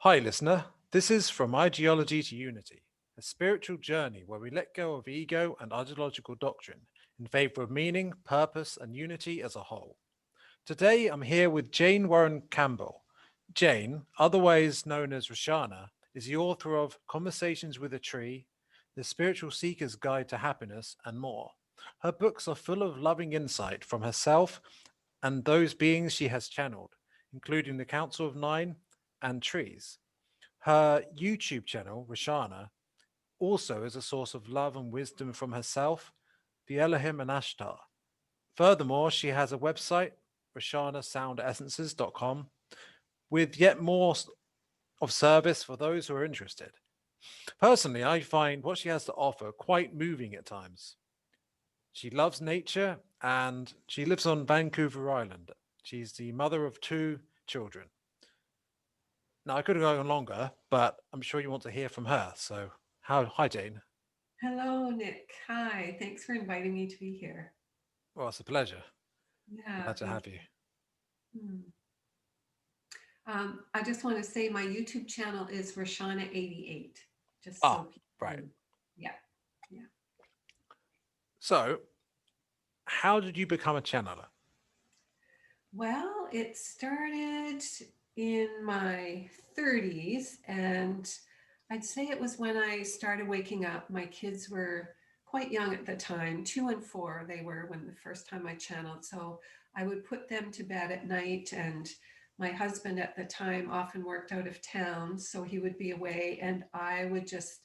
Hi, listener. This is From Ideology to Unity, a spiritual journey where we let go of ego and ideological doctrine in favor of meaning, purpose, and unity as a whole. Today, I'm here with Jane Warren Campbell. Jane, otherwise known as Rashana, is the author of Conversations with a Tree, The Spiritual Seeker's Guide to Happiness, and more. Her books are full of loving insight from herself and those beings she has channeled, including the Council of Nine and trees. Her YouTube channel, Rashana, also is a source of love and wisdom from herself, the Elohim and Ashtar. Furthermore, she has a website, rashanasoundessences.com, with yet more of service for those who are interested. Personally, I find what she has to offer quite moving at times. She loves nature and she lives on Vancouver Island. She's the mother of two children. Now, I could have gone on longer, but I'm sure you want to hear from her. So, hi, Jane. Hello, Nick. Hi. Thanks for inviting me to be here. Well, it's a pleasure. Yeah, Glad to thank have you. you. I just want to say my YouTube channel is Rashana88, just so Ah, people right. know. Yeah, yeah. So, how did you become a channeler? Well, it started in my 30s, and I'd say it was when I started waking up. My kids were quite young at the time, 2 and 4, they were when the first time I channeled. So I would put them to bed at night, and my husband at the time often worked out of town, so he would be away, and I would just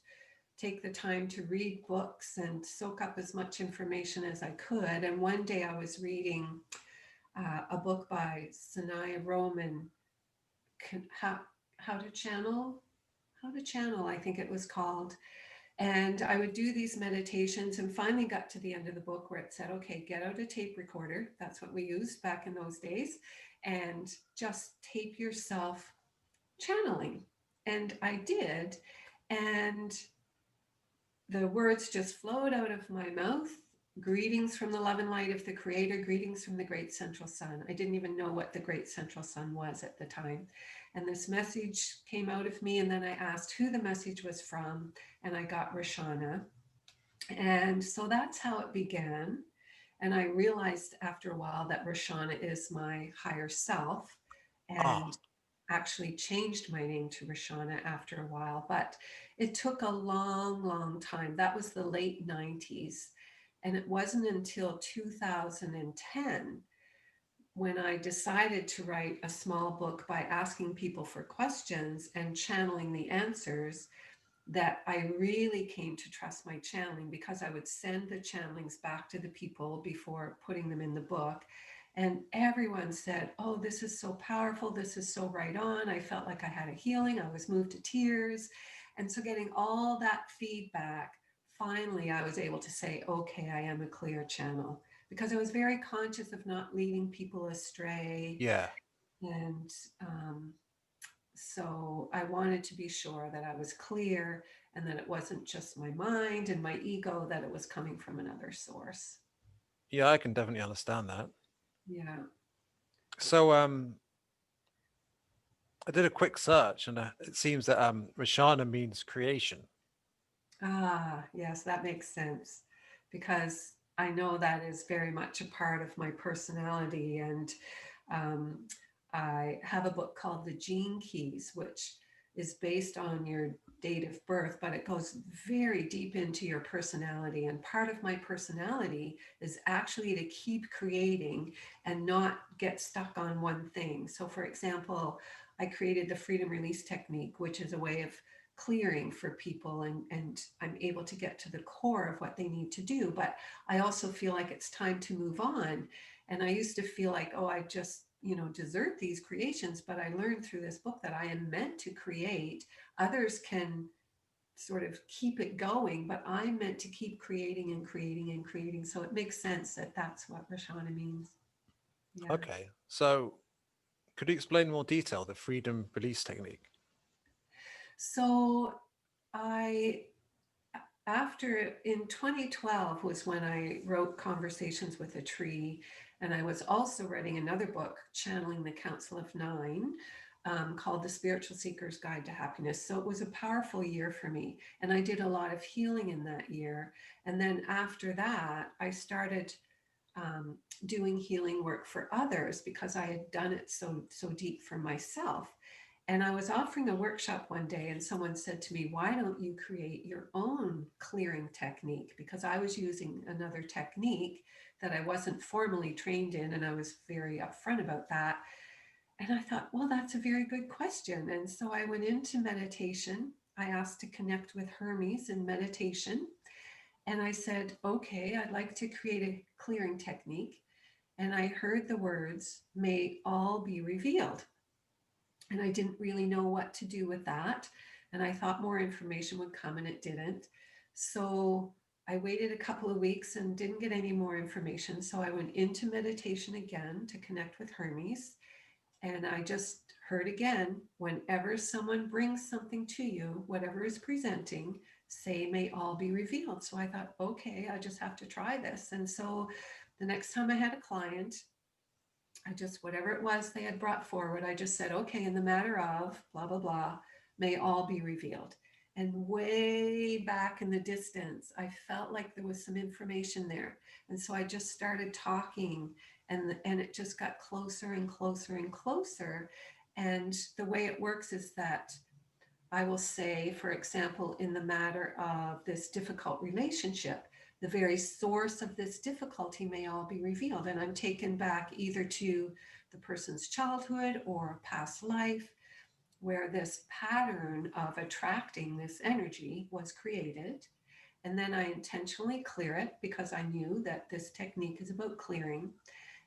take the time to read books and soak up as much information as I could. And one day I was reading a book by Sanaya Roman, how, how to channel, how to channel, I think it was called. And I would do these meditations and finally got to the end of the book where it said, okay, get out a tape recorder. That's what we used back in those days. And just tape yourself channeling. And I did. And the words just flowed out of my mouth. Greetings from the love and light of the Creator, greetings from the great central sun. I didn't even know what the great central sun was at the time. And this message came out of me, and then I asked who the message was from, and I got Rashana. And so that's how it began. And I realized after a while that Rashana is my higher self, Ah, and actually changed my name to Rashana after a while. But it took a long, long time. That was the late 90s. And it wasn't until 2010 when I decided to write a small book by asking people for questions and channeling the answers that I really came to trust my channeling, because I would send the channelings back to the people before putting them in the book. And everyone said, oh, this is so powerful. This is so right on. I felt like I had a healing. I was moved to tears. And so, getting all that feedback, finally, I was able to say, okay, I am a clear channel, because I was very conscious of not leading people astray. yeah. And so I wanted to be sure that I was clear and that it wasn't just my mind and my ego, that it was coming from another source. Yeah, I can definitely understand that. Yeah. So, I did a quick search and it seems that Rashana means creation. Ah, yes, that makes sense, because I know that is very much a part of my personality. And um, I have a book called The Gene Keys, which is based on your date of birth, but it goes very deep into your personality. And part of my personality is actually to keep creating and not get stuck on one thing. So, for example, I created the freedom release technique, which is a way of clearing for people, and I'm able to get to the core of what they need to do. But I also feel like it's time to move on. And I used to feel like, oh, I just, desert these creations. But I learned through this book that I am meant to create. Others can sort of keep it going, but I'm meant to keep creating and creating and creating. So it makes sense that that's what Rashana means. Yeah. Okay. So, could you explain in more detail the freedom release technique? So I after in 2012 was when I wrote Conversations with a Tree, and I was also writing another book, Channeling the Council of Nine. called The Spiritual Seeker's Guide to Happiness. So it was a powerful year for me. And I did a lot of healing in that year. And then after that, I started doing healing work for others because I had done it so deep for myself. And I was offering a workshop one day, and someone said to me, "Why don't you create your own clearing technique?" Because I was using another technique that I wasn't formally trained in, and I was very upfront about that. And I thought, well, that's a very good question. And so I went into meditation. I asked to connect with Hermes in meditation. And I said, okay, I'd like to create a clearing technique. And I heard the words, "may all be revealed." And I didn't really know what to do with that. And I thought more information would come, and it didn't. So I waited a couple of weeks and didn't get any more information. So I went into meditation again to connect with Hermes. And I just heard again, whenever someone brings something to you, whatever is presenting, say, "may all be revealed." So I thought, okay, I just have to try this. And so the next time I had a client, I just, whatever it was they had brought forward, I just said, okay, in the matter of blah, blah, blah, may all be revealed. And way back in the distance, I felt like there was some information there. And so I just started talking, and it just got closer and closer and closer. And the way it works is that I will say, for example, in the matter of this difficult relationship, the very source of this difficulty may all be revealed. And I'm taken back either to the person's childhood or past life, where this pattern of attracting this energy was created. And then I intentionally clear it because I knew that this technique is about clearing.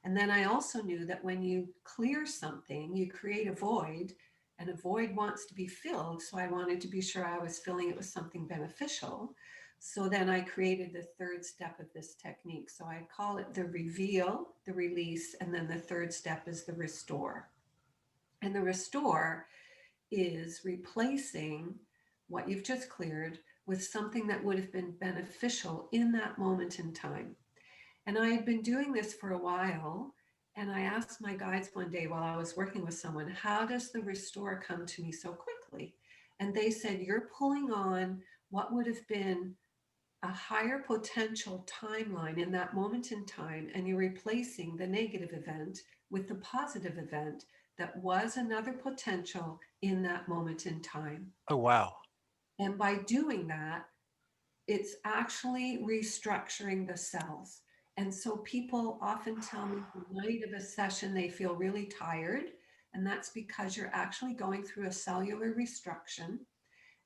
And then I also knew that when you clear something, you create a void, and a void wants to be filled. So I wanted to be sure I was filling it with something beneficial. So then I created the third step of this technique. So I call it the reveal, the release, and then the third step is the restore. And the restore is replacing what you've just cleared with something that would have been beneficial in that moment in time. And I had been doing this for a while. And I asked my guides one day while I was working with someone, how does the restore come to me so quickly? And they said, you're pulling on what would have been a higher potential timeline in that moment in time, and you're replacing the negative event with the positive event that was another potential in that moment in time. Oh, wow. And by doing that, it's actually restructuring the cells. And so people often tell me the night of a session, they feel really tired. And that's because you're actually going through a cellular restruction.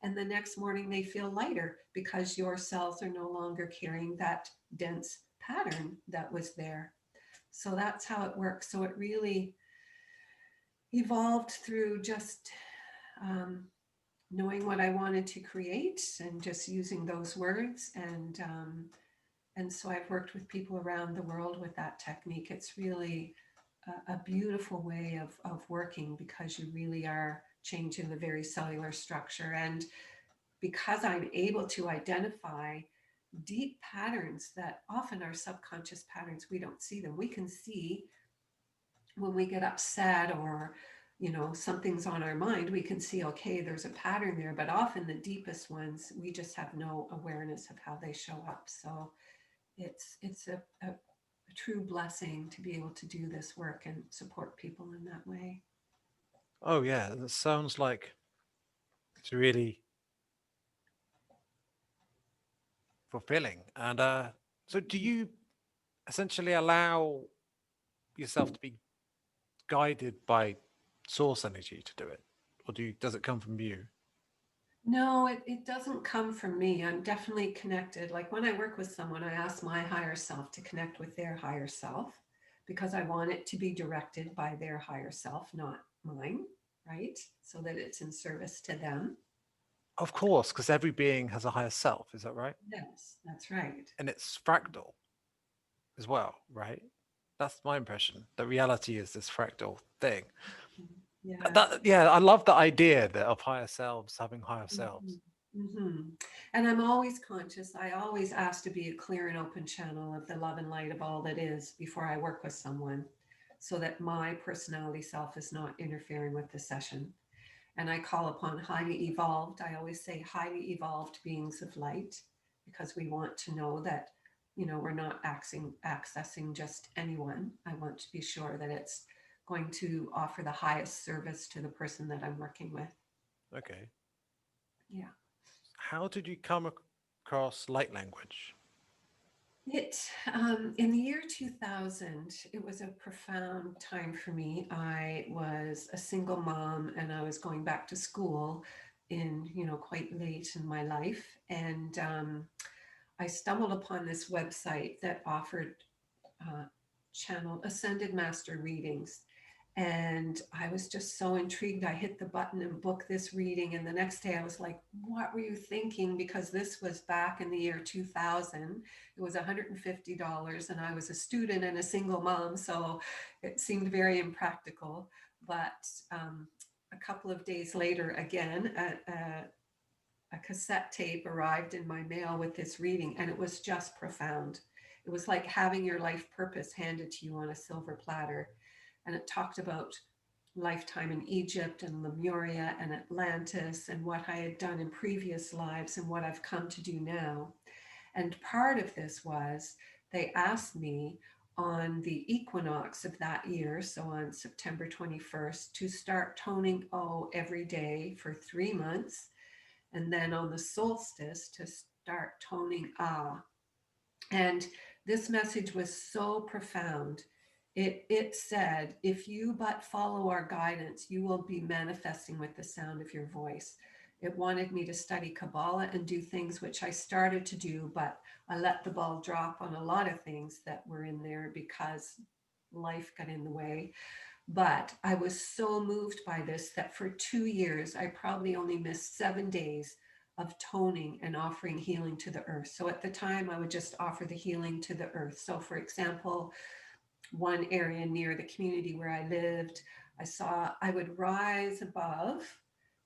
And the next morning, they feel lighter because your cells are no longer carrying that dense pattern that was there. So that's how it works. So it really evolved through just knowing what I wanted to create and just using those words. And so I've worked with people around the world with that technique. It's really a beautiful way of working because you really are changing the very cellular structure. And because I'm able to identify deep patterns that often are subconscious patterns, we don't see them. We can see when we get upset or something's on our mind, we can see, okay, there's a pattern there, but often the deepest ones we just have no awareness of how they show up. So it's a true blessing to be able to do this work and support people in that way. Oh, yeah. That sounds like it's really fulfilling. And so, do you essentially allow yourself to be guided by source energy to do it, or does it come from you? No, it doesn't come from me. I'm definitely connected. Like when I work with someone, I ask my higher self to connect with their higher self because I want it to be directed by their higher self, not mine, right? So that it's in service to them. Of course, because every being has a higher self. Is that right? Yes, that's right. And it's fractal as well, right? That's my impression. That reality is this fractal thing. Yes. That yeah, I love the idea that of higher selves having higher selves. Mhm. Mhm. And I'm always conscious. I always ask to be a clear and open channel of the love and light of all that is before I work with someone. so that my personality self is not interfering with the session. And I call upon highly evolved, I always say highly evolved beings of light, because we want to know that, we're not accessing just anyone. I want to be sure that it's going to offer the highest service to the person that I'm working with. Okay. Yeah. How did you come across light language? In the year 2000, it was a profound time for me. I was a single mom and I was going back to school in, quite late in my life. And I stumbled upon this website that offered uh, channel ascended master readings. And I was just so intrigued. I hit the button and booked this reading. And the next day I was like, what were you thinking? Because this was back in the year 2000. It was $150. And I was a student and a single mom. So it seemed very impractical. But a couple of days later, again, a cassette tape arrived in my mail with this reading. And it was just profound. It was like having your life purpose handed to you on a silver platter. And it talked about lifetime in Egypt and Lemuria and Atlantis and what I had done in previous lives and what I've come to do now. And part of this was they asked me on the equinox of that year, so on September 21st, to start toning O every day for 3 months. And then on the solstice to start toning Ah. And this message was so profound. It said, if you but follow our guidance, you will be manifesting with the sound of your voice. It wanted me to study Kabbalah and do things which I started to do, but I let the ball drop on a lot of things that were in there because life got in the way. But I was so moved by this that for 2 years, I probably only missed 7 days of toning and offering healing to the earth. So at the time, I would just offer the healing to the earth. So, for example, one area near the community where I lived, I would rise above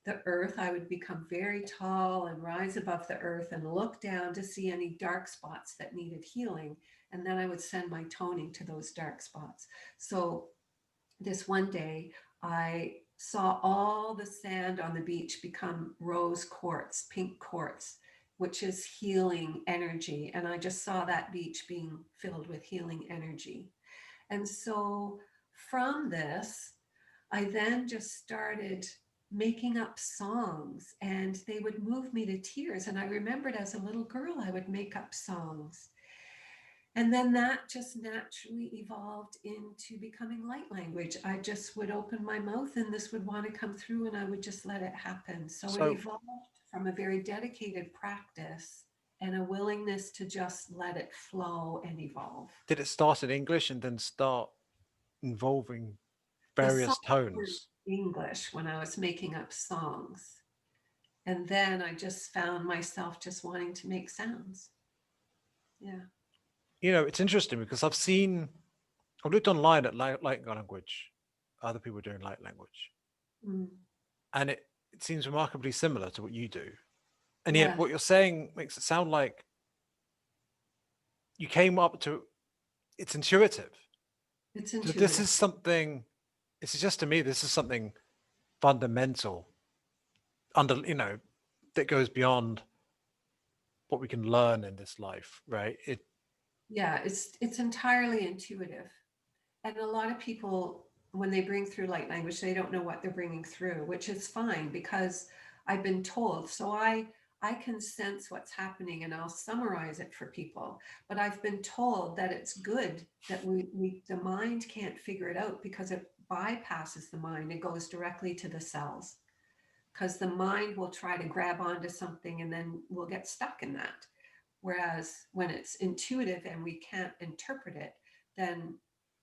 the earth. I would become very tall and rise above the earth and look down to see any dark spots that needed healing. And then I would send my toning to those dark spots. So this one day, I saw all the sand on the beach become rose quartz, pink quartz, which is healing energy. And I just saw that beach being filled with healing energy. And so from this, I then just started making up songs and they would move me to tears. And I remembered as a little girl, I would make up songs. And then that just naturally evolved into becoming light language. I just would open my mouth and this would want to come through and I would just let it happen. So it So, evolved from a very dedicated practice and a willingness to just let it flow and evolve. did it start in English and then start involving The various songs were tones? English when I was making up songs. And then I just found myself just wanting to make sounds. Yeah. It's interesting because I've looked online at light language, other people doing light language, Mm. and it seems remarkably similar to what you do. And yet, Yes. what you're saying makes it sound like you came up to it's intuitive. It's So this intuitive. is something. It suggests to me this is something fundamental that goes beyond what we can learn in this life, right? Yeah, it's entirely intuitive. And a lot of people, when they bring through light language, they don't know what they're bringing through, which is fine because I've been told. So I can sense what's happening and I'll summarize it for people. But I've been told that it's good that the mind can't figure it out because it bypasses the mind. It goes directly to the cells because the mind will try to grab onto something and then we'll get stuck in that. Whereas when it's intuitive and we can't interpret it, then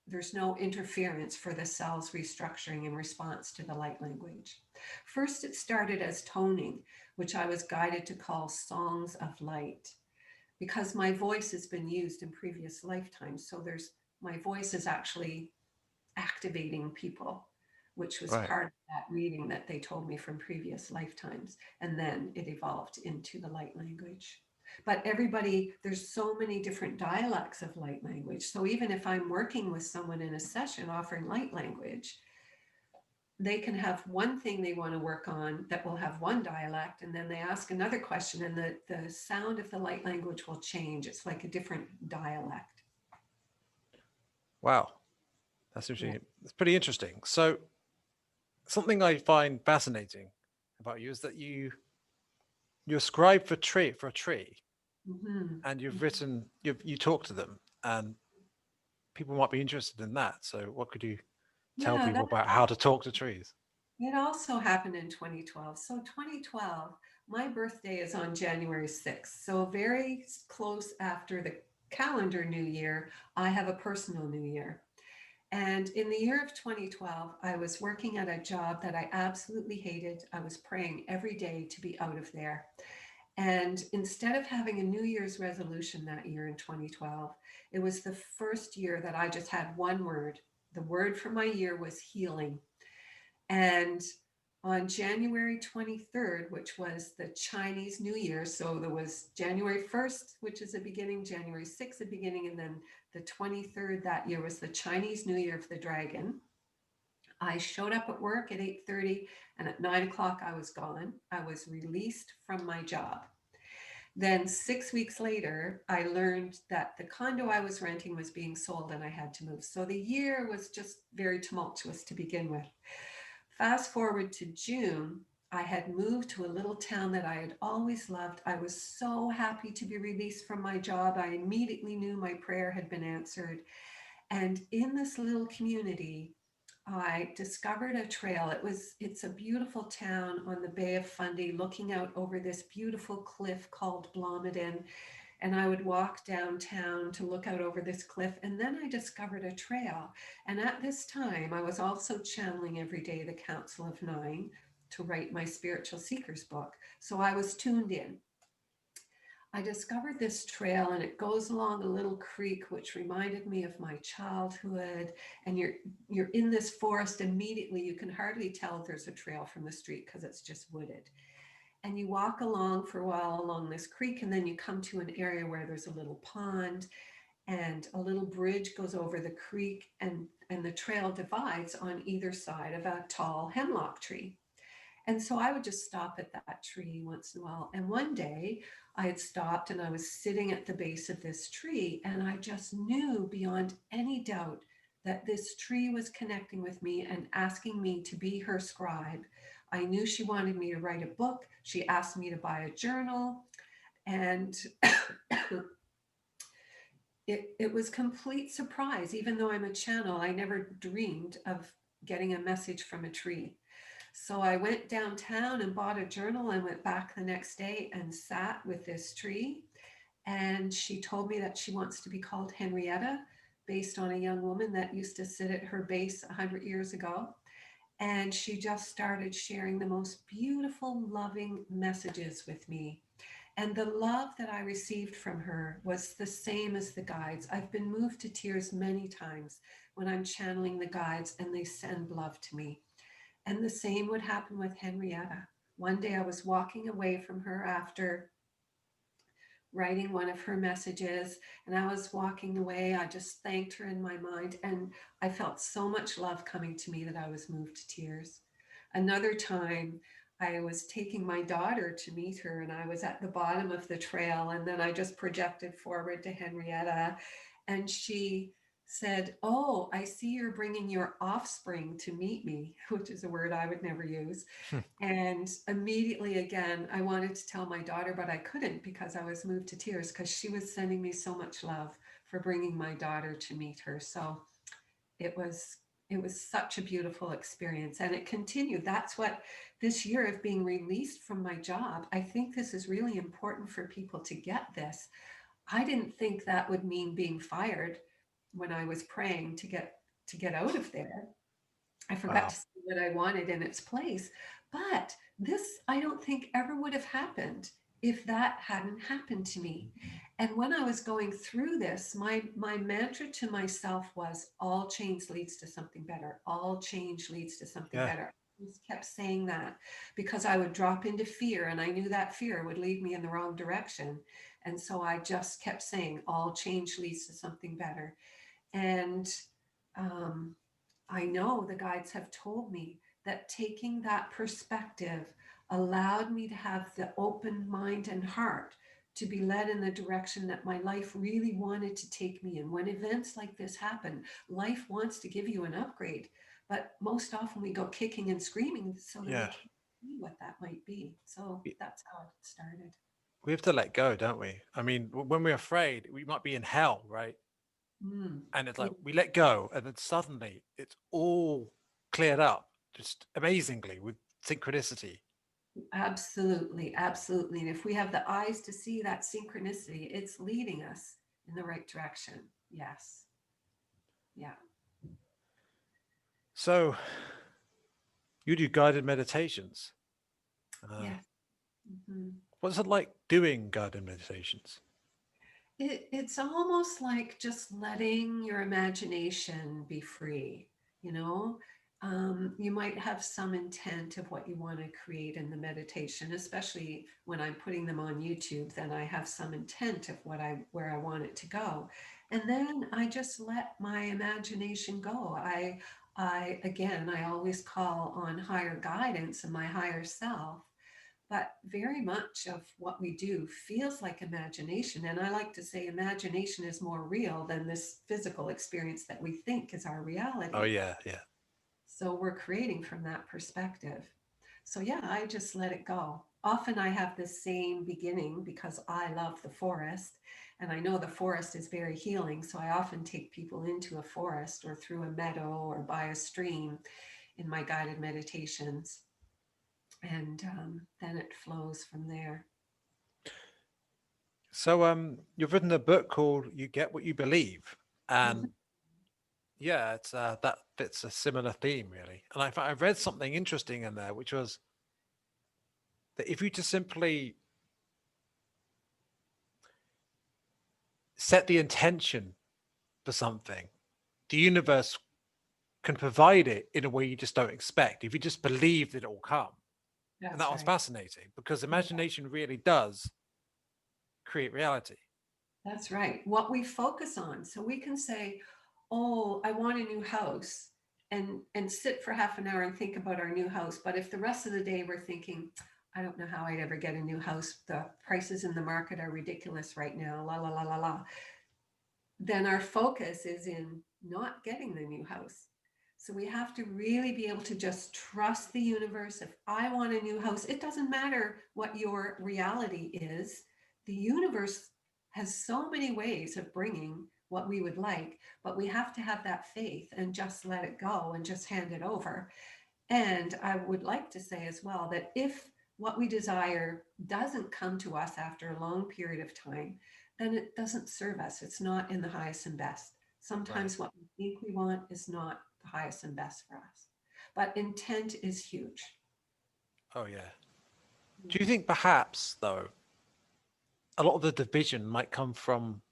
there's no interference for the cell's restructuring in response to the light language. First, it started as toning, which I was guided to call songs of light, because my voice has been used in previous lifetimes. So my voice is actually activating people, which was Right. part of that reading that they told me from previous lifetimes. And then it evolved into the light language. But everybody, there's so many different dialects of light language. So even if I'm working with someone in a session offering light language, they can have one thing they want to work on that will have one dialect, and then they ask another question, and the sound of the light language will change. It's like a different dialect. Wow, that's Yeah. actually it's pretty interesting. So something I find fascinating about you is that you're a scribe for a tree, Hmm. and you've written you talk to them, and people might be interested in that. So what could you tell Yeah, people about how to talk to trees? it also happened in 2012. So 2012, my birthday is on January 6th. So very close after the calendar new year, I have a personal new year. And in the year of 2012, I was working at a job that I absolutely hated. I was praying every day to be out of there. And instead of having a New Year's resolution that year in 2012, it was the first year that I just had one word. The word for my year was healing. And on January 23rd, which was the Chinese New Year, so there was January 1st, which is a beginning, January 6th, a beginning, and then the 23rd that year was the Chinese New Year of the Dragon. I showed up at work at 8:30, and at 9 o'clock I was gone. I was released from my job. Then 6 weeks later, I learned that the condo I was renting was being sold and I had to move. So the year was just very tumultuous to begin with. Fast forward to June, I had moved to a little town that I had always loved. I was so happy to be released from my job. I immediately knew my prayer had been answered. And in this little community, I discovered a trail. It's a beautiful town on the Bay of Fundy, looking out over this beautiful cliff called Blomidon. And I would walk downtown to look out over this cliff. And then I discovered a trail. And at this time, I was also channeling every day the Council of Nine to write my Spiritual Seekers book. So I was tuned in. I discovered this trail, and it goes along a little creek which reminded me of my childhood. And you're in this forest. Immediately you can hardly tell there's a trail from the street because it's just wooded. And you walk along for a while along this creek, and then you come to an area where there's a little pond, and a little bridge goes over the creek, and the trail divides on either side of a tall hemlock tree. And so I would just stop at that tree once in a while. And one day I had stopped and I was sitting at the base of this tree, and I just knew beyond any doubt that this tree was connecting with me and asking me to be her scribe. I knew she wanted me to write a book. She asked me to buy a journal. And it was complete surprise. Even though I'm a channel, I never dreamed of getting a message from a tree. So I went downtown and bought a journal and went back the next day and sat with this tree. And she told me that she wants to be called Henrietta, based on a young woman that used to sit at her base 100 years ago. And she just started sharing the most beautiful, loving messages with me. And the love that I received from her was the same as the guides. I've been moved to tears many times when I'm channeling the guides and they send love to me. And the same would happen with Henrietta. One day I was walking away from her after writing one of her messages, and I was walking away. I just thanked her in my mind, and I felt so much love coming to me that I was moved to tears. Another time, I was taking my daughter to meet her, and I was at the bottom of the trail, and then I just projected forward to Henrietta, and she said, "Oh, I see you're bringing your offspring to meet me," which is a word I would never use. And immediately again, I wanted to tell my daughter, but I couldn't because I was moved to tears because she was sending me so much love for bringing my daughter to meet her. So it was it was such a beautiful experience, and it continued. That's what this year of being released from my job, I think this is really important for people to get this. I didn't think that would mean being fired when I was praying to get out of there. I forgot Wow. to see what I wanted in its place. But this, I don't think ever would have happened if that hadn't happened to me. And when I was going through this, my mantra to myself was all change leads to something better. All change leads to something Yeah. better. just kept saying that because I would drop into fear and I knew that fear would lead me in the wrong direction. And so I just kept saying, all change leads to something better. And um, I know the guides have told me that taking that perspective allowed me to have the open mind and heart to be led in the direction that my life really wanted to take me in. When events like this happen, life wants to give you an upgrade, but most often we go kicking and screaming so that we Yeah. can't see what that might be. So We that's how it started. we have to let go, don't we? I mean, when we're afraid, we might be in hell, right? Mm. And it's Yeah, like we let go, and then suddenly it's all cleared up, just amazingly with synchronicity. absolutely, absolutely. And if we have the eyes to see that synchronicity, it's leading us in the right direction. Yes. Yeah. So you do guided meditations. Yes. Mhm. What's it like doing guided meditations? It's almost like just letting your imagination be free, you know? You might have some intent of what you want to create in the meditation, especially when I'm putting them on YouTube, then I have some intent of where I want it to go. And then I just let my imagination go. I always call on higher guidance and my higher self, but very much of what we do feels like imagination. And I like to say imagination is more real than this physical experience that we think is our Oh reality. yeah, yeah. So we're creating from that perspective. So yeah, I just let it go. Often I have the same beginning because I love the forest and I know the forest is very healing. So I often take people into a forest or through a meadow or by a stream in my guided meditations. And then it flows from there. So you've written a book called "You Get What You Believe," Mhm. and yeah, it's that fits a similar theme really. And I read something interesting in there, which was that if you just simply set the intention for something, the universe can provide it in a way you just don't expect. If you just believe that it will come. And that That's was right. fascinating because Yeah, imagination really does create reality. that's right. What we focus on. So we can say, "Oh, I want a new house," and sit for half an hour and think about our new house. But if the rest of the day we're thinking, "I don't know how I'd ever get a new house. The prices in the market are ridiculous right now." La la la la la. Then our focus is in not getting the new house. So we have to really be able to just trust the universe. If I want a new house, it doesn't matter what your reality is. The universe has so many ways of bringing what we would like, but we have to have that faith and just let it go and just hand it over. And I would like to say as well that if what we desire doesn't come to us after a long period of time, then it doesn't serve us. It's not in the highest and best. Right. Sometimes what we think we want is not the highest and best for us. But intent is huge. Oh yeah. Do you Yeah. think perhaps though a lot of the division might come from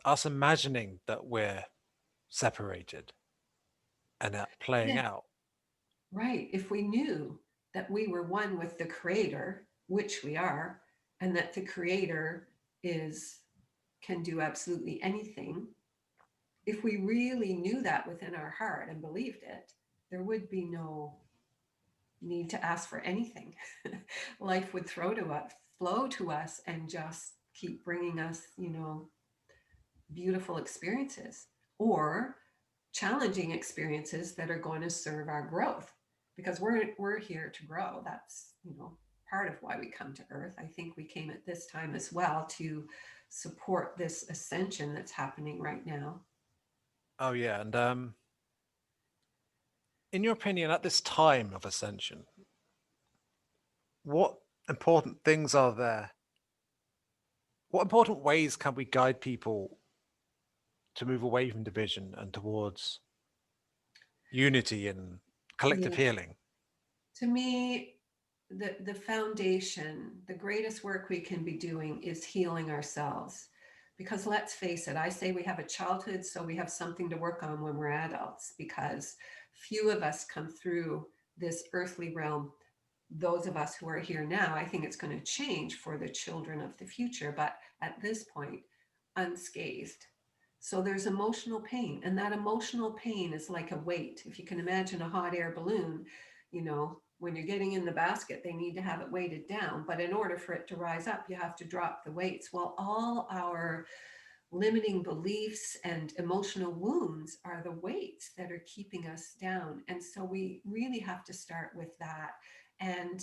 us imagining that we're separated and that playing Yeah, out? right. If we knew that we were one with the creator, which we are, and that the creator is can do absolutely anything, if we really knew that within our heart and believed it, there would be no need to ask for anything. Life would flow to us, and just keep bringing us, beautiful experiences or challenging experiences that are going to serve our growth. Because we're here to grow. That's part of why we come to Earth. I think we came at this time as well to support this ascension that's happening right now. Oh yeah. And in your opinion, at this time of ascension, what important things are there? What important ways can we guide people to move away from division and towards unity and collective Yeah. healing? To me, the foundation, the greatest work we can be doing is healing ourselves. Because let's face it, I say we have a childhood, so we have something to work on when we're adults, because few of us come through this earthly realm. Those of us who are here now, I think it's going to change for the children of the future, but at this point, unscathed. So there's emotional pain, and that emotional pain is like a weight. If you can imagine a hot air balloon, when you're getting in the basket, they need to have it weighted down. But in order for it to rise up, you have to drop the weights. Well, all our limiting beliefs and emotional wounds are the weights that are keeping us down. And so we really have to start with that. And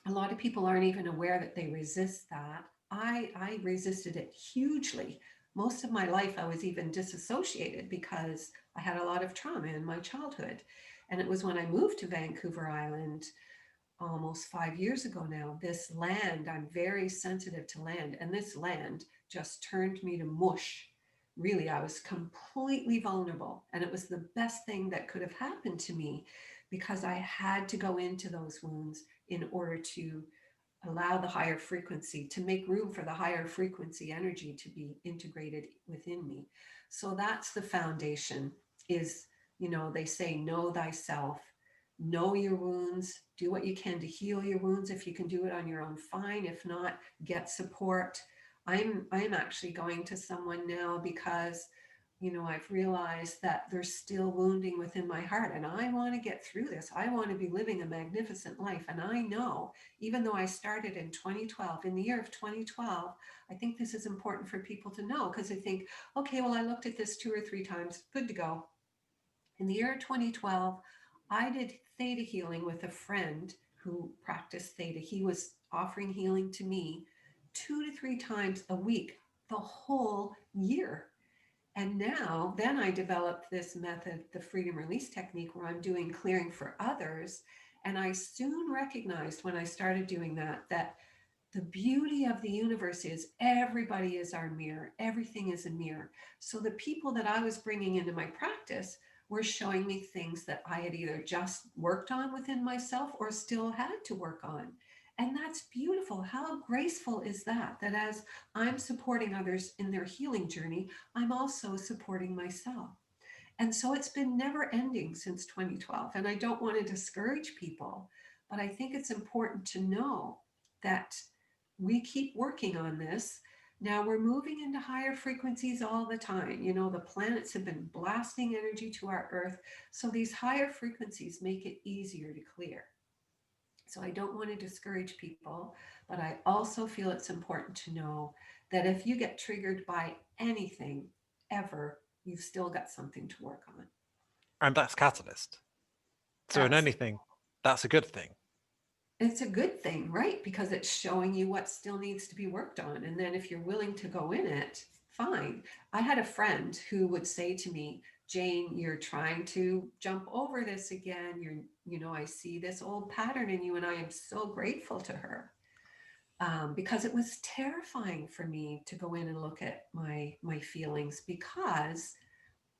a lot of people aren't even aware that they resist that. I resisted it hugely. Most of my life, I was even disassociated because I had a lot of trauma in my childhood. And it was when I moved to Vancouver Island almost 5 years ago now. This land, I'm very sensitive to land, and this land just turned me to mush. Really, I was completely vulnerable. And it was the best thing that could have happened to me because I had to go into those wounds in order to allow the higher frequency, to make room for the higher frequency energy to be integrated within me. So that's the foundation is, they say, know thyself, know your wounds, do what you can to heal your wounds. If you can do it on your own, fine. If not, get support. I'm actually going to someone now because I've realized that there's still wounding within my heart, and I want to get through this. I want to be living a magnificent life. And I know, even though I started in 2012, in the year of 2012, I think this is important for people to know, because they think, okay, well, I looked at this 2 or 3 times, good to go. In the year of 2012, I did theta healing with a friend who practiced theta. He was offering healing to me 2 to 3 times a week, the whole year. And then I developed this method, the freedom release technique, where I'm doing clearing for others. And I soon recognized when I started doing that, that the beauty of the universe is everybody is our mirror. Everything is a mirror. So the people that I was bringing into my practice were showing me things that I had either just worked on within myself or still had to work on. And that's beautiful. How graceful is that? That as I'm supporting others in their healing journey, I'm also supporting myself. And so it's been never ending since 2012. And I don't want to discourage people, but I think it's important to know that we keep working on this. Now we're moving into higher frequencies all the time. The planets have been blasting energy to our Earth. So these higher frequencies make it easier to clear. So I don't want to discourage people, but I also feel it's important to know that if you get triggered by anything ever, you've still got something to work on. And that's catalyst. So in That's anything, that's a good thing. It's a good thing, right? Because it's showing you what still needs to be worked on. And then if you're willing to go in it, fine. I had a friend who would say to me, Jane, you're trying to jump over this again. I see this old pattern in you, and I am so grateful to her. Because it was terrifying for me to go in and look at my feelings, because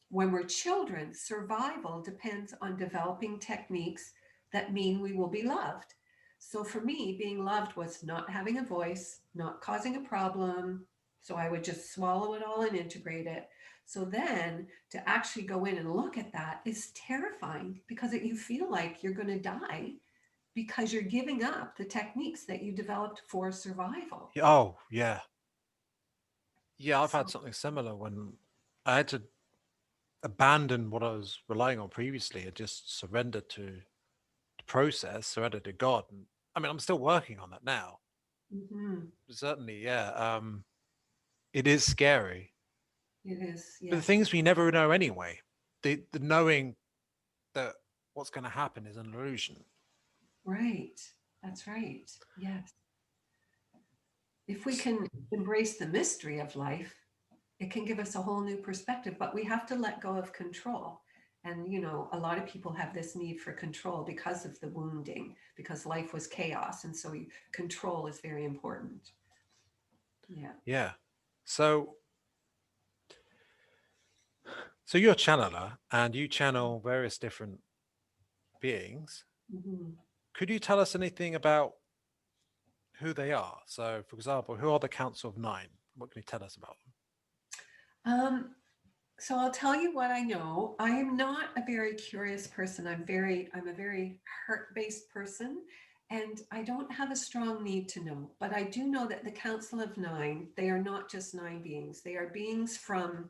when we're children, survival depends on developing techniques that mean we will be loved. So for me, being loved was not having a voice, not causing a problem. So I would just swallow it all and integrate it. So then to actually go in and look at that is terrifying, because you feel like you're going to die because you're giving up the techniques that you developed for survival. Oh, yeah. Yeah, I've had So, something similar when I had to abandon what I was relying on previously and just surrender to the process, surrender to God. And I mean, I'm still working on that now. mhm, Certainly, yeah. It is scary. it is, But the yes, things we never know anyway. The knowing that what's going to happen is an illusion. right. That's right. Yes. If we S- can embrace the mystery of life, it can give us a whole new perspective, but we have to let go of control. And, a lot of people have this need for control because of the wounding, because life was chaos. And so control is very important. Yeah. Yeah. So, so you're a channeler and you channel various different beings. Mhm. Could you tell us anything about who they are? So, for example, who are the Council of Nine? What can you tell us about them? Um, so I'll tell you what I know. I am not a very curious person. I'm a very heart-based person, and I don't have a strong need to know. But I do know that the Council of Nine, they are not just nine beings. They are beings from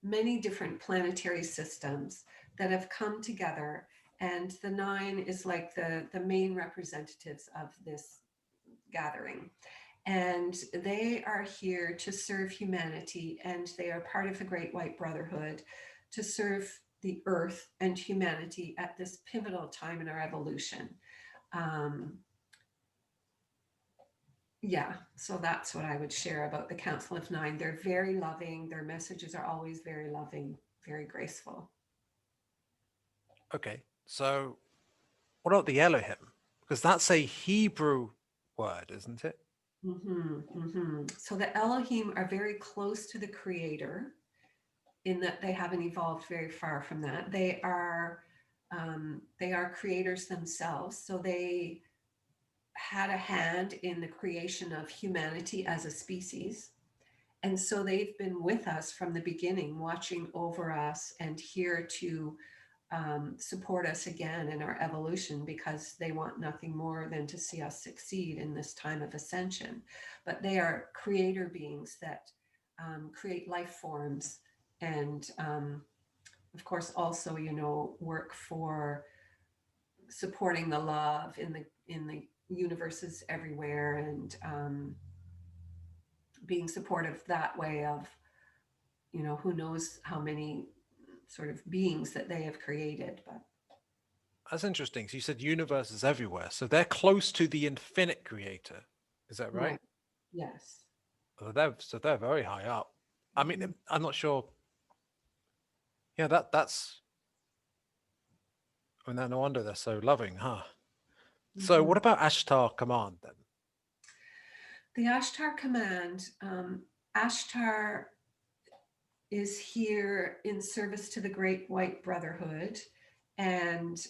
many different planetary systems that have come together. And the nine is like the main representatives of this gathering. And they are here to serve humanity, and they are part of the Great White Brotherhood to serve the earth and humanity at this pivotal time in our evolution. Um, yeah, so that's what I would share about the Council of Nine. They're very loving, their messages are always very loving, very graceful. Okay, so what about the Elohim? Because that's a Hebrew word, isn't it? So the Elohim are very close to the Creator in that they haven't evolved very far from that. They are creators themselves, so they had a hand in the creation of humanity as a species. And so they've been with us from the beginning, watching over us and here to support us again in our evolution, because they want nothing more than to see us succeed in this time of ascension. But they are creator beings that create life forms and, of course, also, work for supporting the love in the universes everywhere, and being supportive that way of, who knows how many sort of beings that they have created. But That's interesting. So you said universe is everywhere. So they're close to the infinite creator. Is that right? right, yes. So they're very high up. I mean, Mhm. I'm not sure. Yeah, that's I mean, no wonder they're so loving, huh? So what Mhm. about Ashtar Command then? The Ashtar Command, Ashtar is here in service to the Great White Brotherhood. And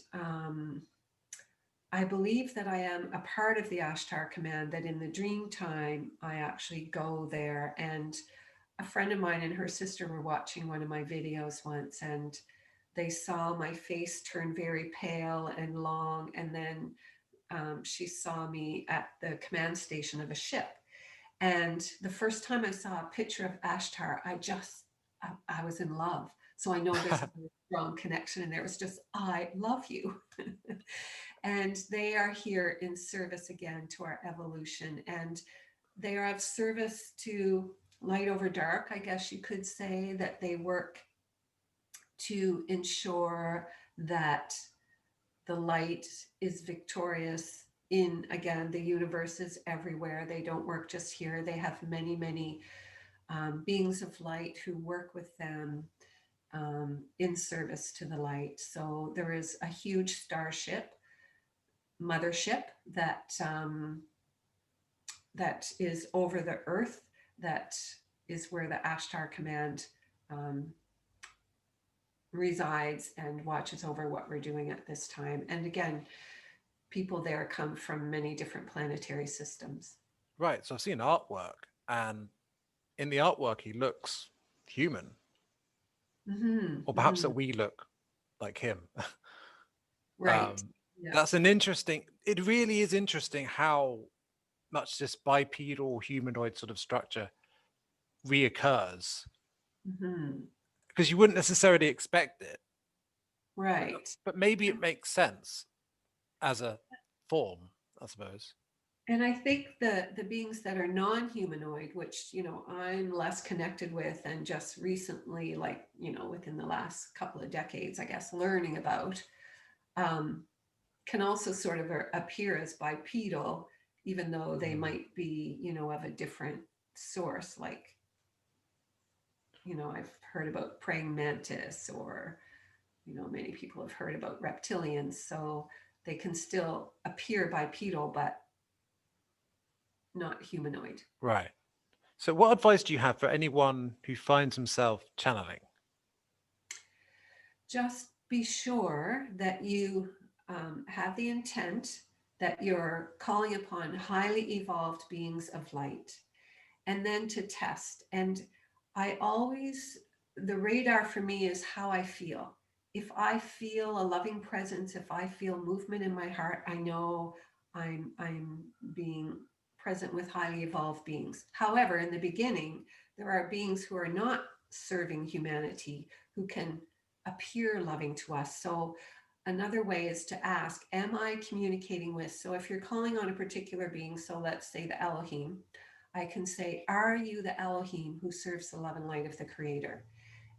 I believe that I am a part of the Ashtar Command, that in the dream time, I actually go there. And a friend of mine and her sister were watching one of my videos once, and they saw my face turn very pale and long. And then she saw me at the command station of a ship. And the first time I saw a picture of Ashtar, I was in love. So I know there's a very strong connection in there. It was just, I love you. And they are here in service again to our evolution. And they are of service to light over dark, I guess you could say, that they work to ensure that the light is victorious in, again, the universe is everywhere. They don't work just here. They have many, many beings of light who work with them in service to the light. So there is a huge starship, mothership, that is over the earth, that is where the Ashtar Command um, resides and watches over what we're doing at this time. And again, people there come from many different planetary systems. Right. So I've seen artwork, and in the artwork he looks human, or perhaps that we look like him. Right. um, Yeah. that's an interesting. It really is interesting how much this bipedal humanoid sort of structure reoccurs, hmm because you wouldn't necessarily expect it, but, Right. but maybe it makes sense as a form, I suppose. And I think the beings that are non-humanoid, which, I'm less connected with, and just recently, like, within the last couple of decades, I guess, learning about, um, can also sort of appear as bipedal, even though they Mm. might be, of a different source. Like, I've heard about praying mantis, or, many people have heard about reptilians. So they can still appear bipedal, but not humanoid. Right. So, what advice do you have for anyone who finds himself channeling? Just be sure that you have the intent that you're calling upon highly evolved beings of light, and then to test. And The radar for me is how I feel. If I feel a loving presence, if I feel movement in my heart, I know I'm being present with highly evolved beings. However, in the beginning, there are beings who are not serving humanity who can appear loving to us. So another way is to ask, am I communicating with? So if you're calling on a particular being, so let's say the Elohim, I can say, are you the Elohim who serves the love and light of the Creator?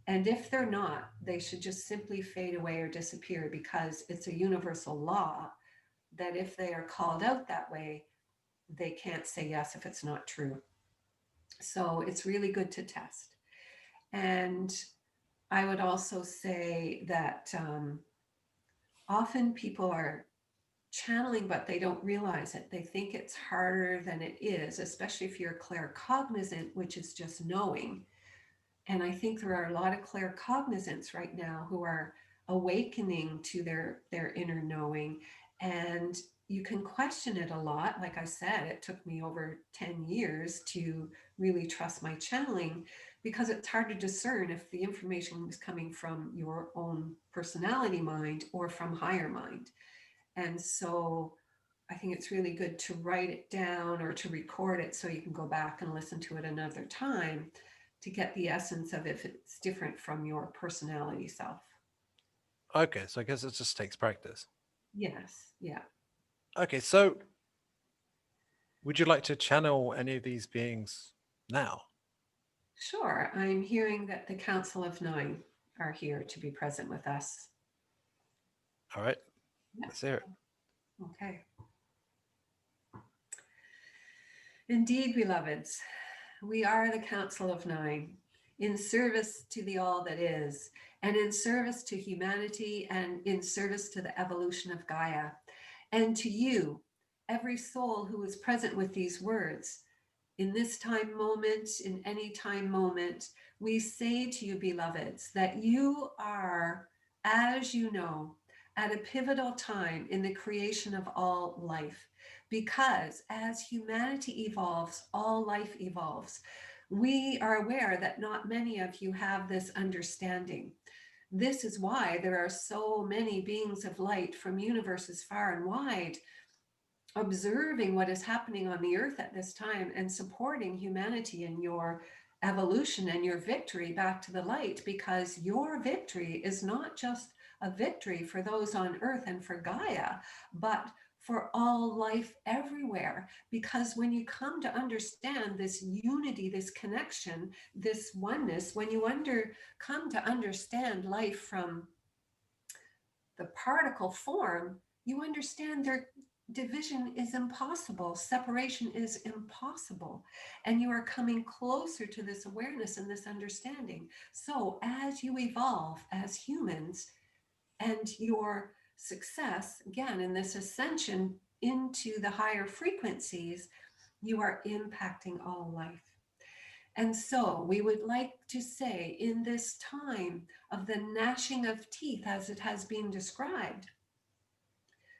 And if they're not, they should just simply fade away or disappear, because it's a universal law that if they are called out that way, they can't say yes if it's not true. So it's really good to test. And I would also say that often people are channeling, but they don't realize it. They think it's harder than it is, especially if you're claircognizant, which is just knowing. And I think there are a lot of claircognizants right now who are awakening to their inner knowing. And you can question it a lot. Like I said, it took me over 10 years to really trust my channeling, because it's hard to discern if the information is coming from your own personality mind or from higher mind. And so I think it's really good to write it down or to record it so you can go back and listen to it another time to get the essence of if it's different from your personality self. Okay, so I guess it just takes practice. Yes, yeah. Okay, so would you like to channel any of these beings now? Sure. I'm hearing that the Council of Nine are here to be present with us. All right, Yeah. let's hear it. Okay. Indeed, beloveds, we are the Council of Nine, in service to the all that is, and in service to humanity, and in service to the evolution of Gaia. And to you, every soul who is present with these words, in this time moment, in any time moment, we say to you, beloveds, that you are, as you know, at a pivotal time in the creation of all life. Because as humanity evolves, all life evolves. We are aware that not many of you have this understanding. This is why there are so many beings of light from universes far and wide observing what is happening on the earth at this time and supporting humanity in your evolution and your victory back to the light, because your victory is not just a victory for those on earth and for Gaia, but for all life everywhere. Because when you come to understand this unity, this connection, this oneness, when you come to understand life from the particle form, you understand their division is impossible, separation is impossible, and you are coming closer to this awareness and this understanding. So as you evolve as humans, and your success again in this ascension into the higher frequencies, you are impacting all life. And so we would like to say, in this time of the gnashing of teeth, as it has been described,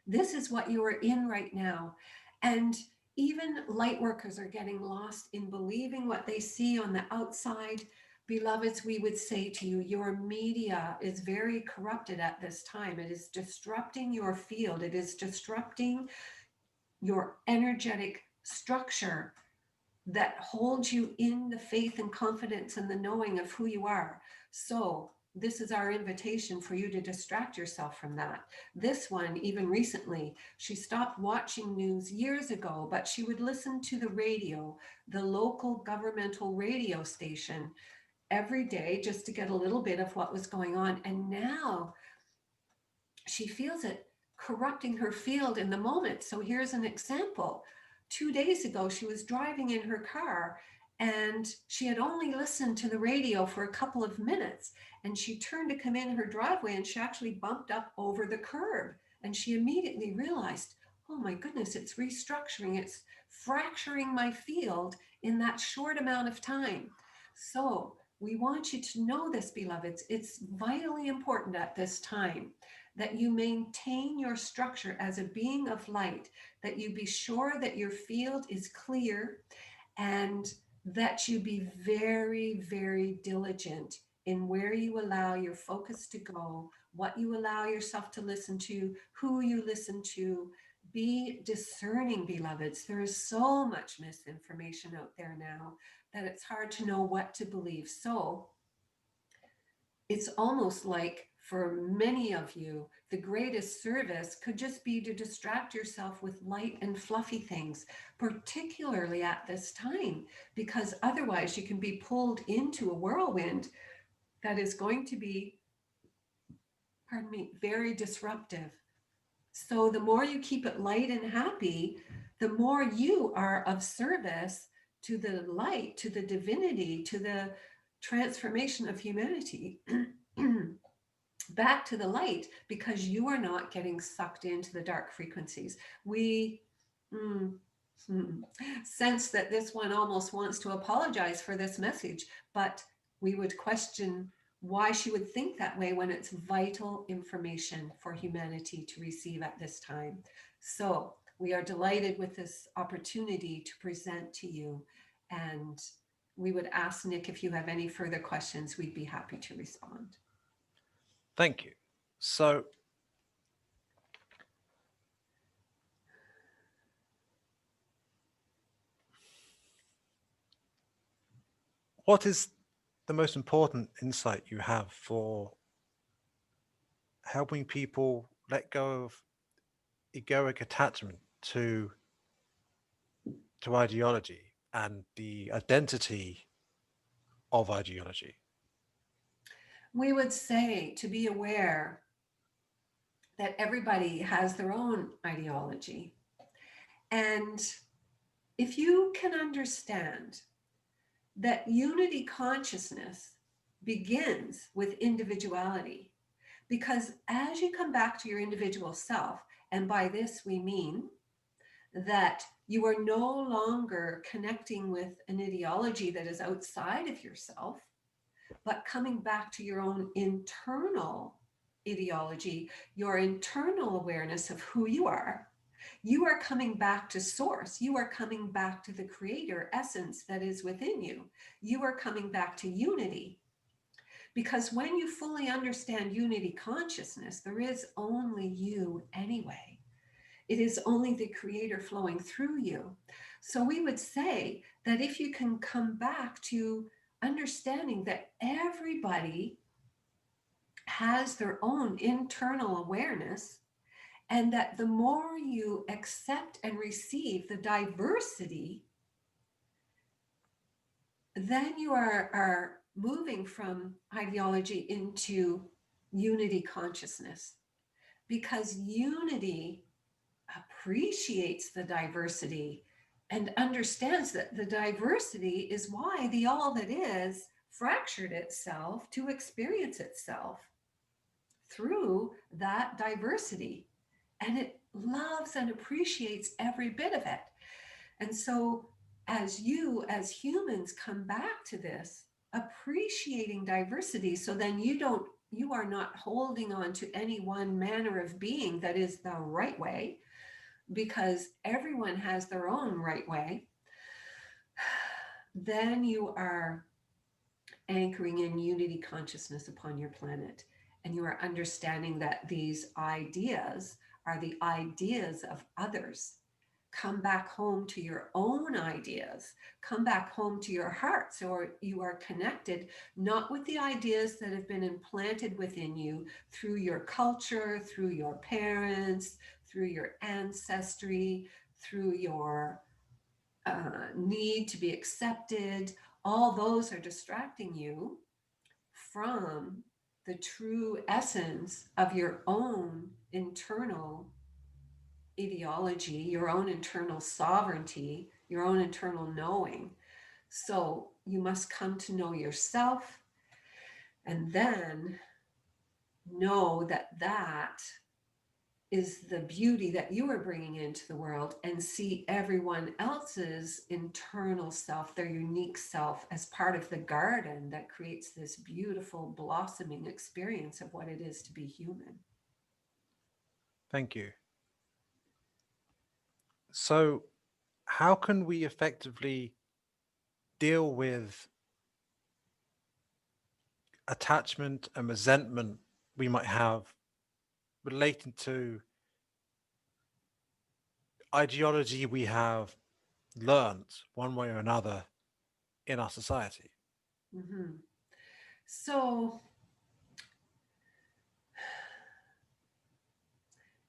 this is what you are in right now. And even light workers are getting lost in believing what they see on the outside. Beloveds, we would say to you, your media is very corrupted at this time. It is disrupting your field, it is disrupting your energetic structure that holds you in the faith and confidence and the knowing of who you are. So this is our invitation for you to distract yourself from that. This one, even recently, she stopped watching news years ago, but she would listen to the radio, the local governmental radio station, every day just to get a little bit of what was going on. And now she feels it corrupting her field in the moment. So here's an example. 2 days ago, she was driving in her car and she had only listened to the radio for a couple of minutes. And she turned to come in her driveway and she actually bumped up over the curb. And she immediately realized, oh my goodness, it's restructuring, it's fracturing my field in that short amount of time. So we want you to know this, beloveds. It's vitally important at this time that you maintain your structure as a being of light, that you be sure that your field is clear, and that you be very, very diligent in where you allow your focus to go, what you allow yourself to listen to, who you listen to. Be discerning, beloveds. There is so much misinformation out there now that it's hard to know what to believe. So it's almost like for many of you, the greatest service could just be to distract yourself with light and fluffy things, particularly at this time, because otherwise you can be pulled into a whirlwind that is going to be, pardon me, very disruptive. So the more you keep it light and happy, the more you are of service to the light, to the divinity, to the transformation of humanity. Back to the light, because you are not getting sucked into the dark frequencies. We mm, sense that this one almost wants to apologize for this message, but we would question why she would think that way when it's vital information for humanity to receive at this time. So we are delighted with this opportunity to present to you, and we would ask Nick, if you have any further questions, we'd be happy to respond. Thank you. So, what is the most important insight you have for helping people let go of egoic attachment to ideology and the identity of ideology? We would say to be aware that everybody has their own ideology. And if you can understand that unity consciousness begins with individuality, because as you come back to your individual self, and by this we mean that you are no longer connecting with an ideology that is outside of yourself, but coming back to your own internal ideology, your internal awareness of who you are coming back to source. You are coming back to the creator essence that is within you. You are coming back to unity. Because when you fully understand unity consciousness, there is only you anyway. It is only the creator flowing through you. So we would say that if you can come back to understanding that everybody has their own internal awareness, and that the more you accept and receive the diversity, then you are moving from ideology into unity consciousness, because unity appreciates the diversity and understands that the diversity is why the all that is fractured itself to experience itself through that diversity. And it loves and appreciates every bit of it. And so, as you, as humans, come back to this, appreciating diversity, so then you are not holding on to any one manner of being that is the right way, because everyone has their own right way. Then you are anchoring in unity consciousness upon your planet. And you are understanding that these ideas are the ideas of others. Come back home to your own ideas. Come back home to your heart. So you are connected not with the ideas that have been implanted within you through your culture, through your parents, through your ancestry, through your need to be accepted. All those are distracting you from the true essence of your own internal ideology, your own internal sovereignty, your own internal knowing. So you must come to know yourself, and then know that that is the beauty that you are bringing into the world, and see everyone else's internal self, their unique self, as part of the garden that creates this beautiful blossoming experience of what it is to be human. Thank you. So, how can we effectively deal with attachment and resentment we might have relating to ideology we have learned one way or another in our society. Mhm. So,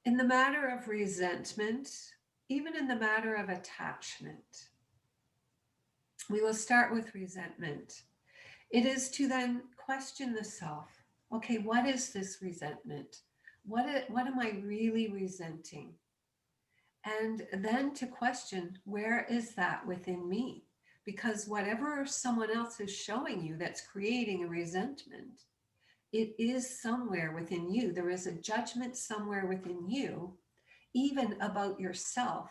in the matter of resentment, even in the matter of attachment, we will start with resentment. It is to then question the self. Okay, what is this resentment? What am I really resenting? And then to question, where is that within me? Because whatever someone else is showing you that's creating a resentment, it is somewhere within you. There is a judgment somewhere within you, even about yourself,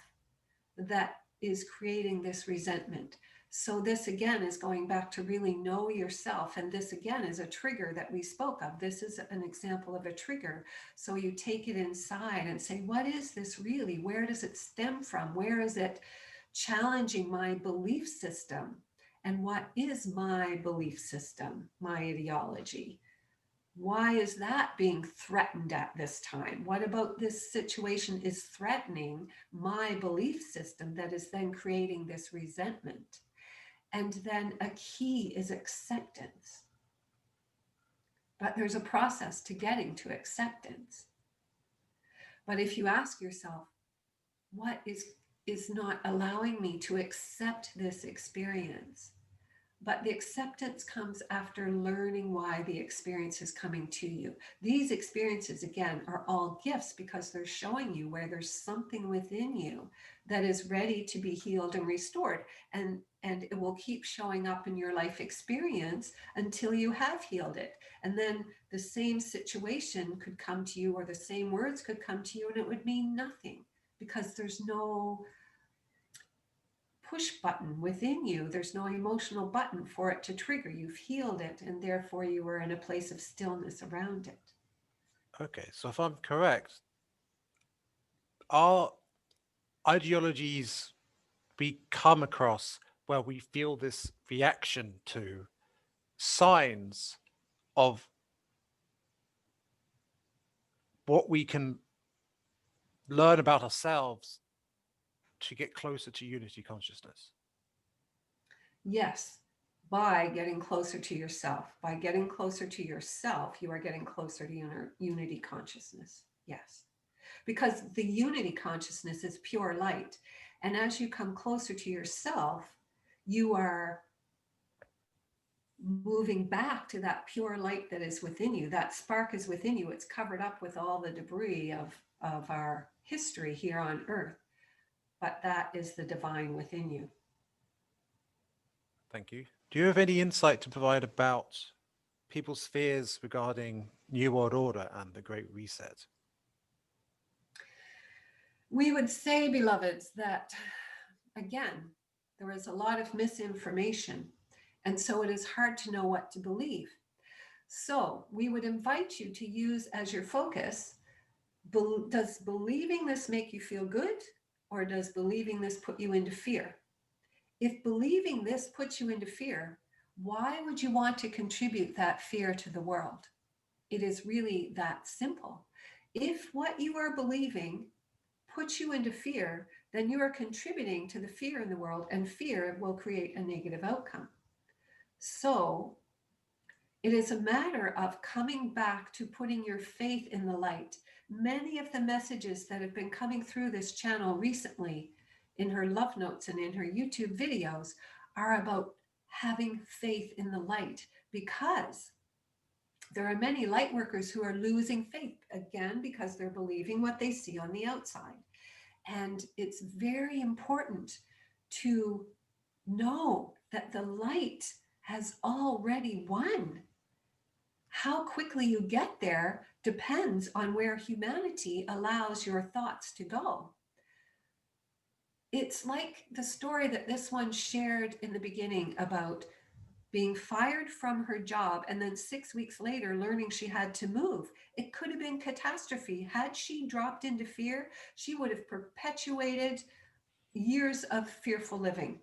that is creating this resentment. So, this again is going back to really know yourself. And this again is a trigger that we spoke of. This is an example of a trigger. So, you take it inside and say, what is this really? Where does it stem from? Where is it challenging my belief system? And what is my belief system, my ideology? Why is that being threatened at this time? What about this situation is threatening my belief system that is then creating this resentment? And then a key is acceptance. But there's a process to getting to acceptance. But if you ask yourself, what is not allowing me to accept this experience? But the acceptance comes after learning why the experience is coming to you. These experiences, again, are all gifts because they're showing you where there's something within you that is ready to be healed and restored. And it will keep showing up in your life experience until you have healed it. And then the same situation could come to you, or the same words could come to you, and it would mean nothing because there's no push button within you. There's no emotional button for it to trigger. You've healed it, and therefore you are in a place of stillness around it. Okay, so if I'm correct, our ideologies we come across where we feel this reaction to signs of what we can learn about ourselves to get closer to unity consciousness. Yes, by getting closer to yourself. By getting closer to yourself, you are getting closer to unity consciousness. Yes. Because the unity consciousness is pure light. And as you come closer to yourself, you are moving back to that pure light that is within you. That spark is within you. It's covered up with all the debris of our history here on earth, but that is the divine within you. Thank you. Do you have any insight to provide about people's fears regarding New World Order and the Great Reset? We would say, beloveds, that again, there is a lot of misinformation, and so it is hard to know what to believe. So we would invite you to use as your focus, does believing this make you feel good, or does believing this put you into fear? If believing this puts you into fear, why would you want to contribute that fear to the world? It is really that simple. If what you are believing puts you into fear, then you are contributing to the fear in the world, and fear will create a negative outcome. So it is a matter of coming back to putting your faith in the light. Many of the messages that have been coming through this channel recently in her love notes and in her YouTube videos are about having faith in the light, because there are many light workers who are losing faith again because they're believing what they see on the outside. And it's very important to know that the light has already won. How quickly you get there depends on where humanity allows your thoughts to go. It's like the story that this one shared in the beginning about being fired from her job and then 6 weeks later learning she had to move. It could have been catastrophe. Had she dropped into fear, she would have perpetuated years of fearful living.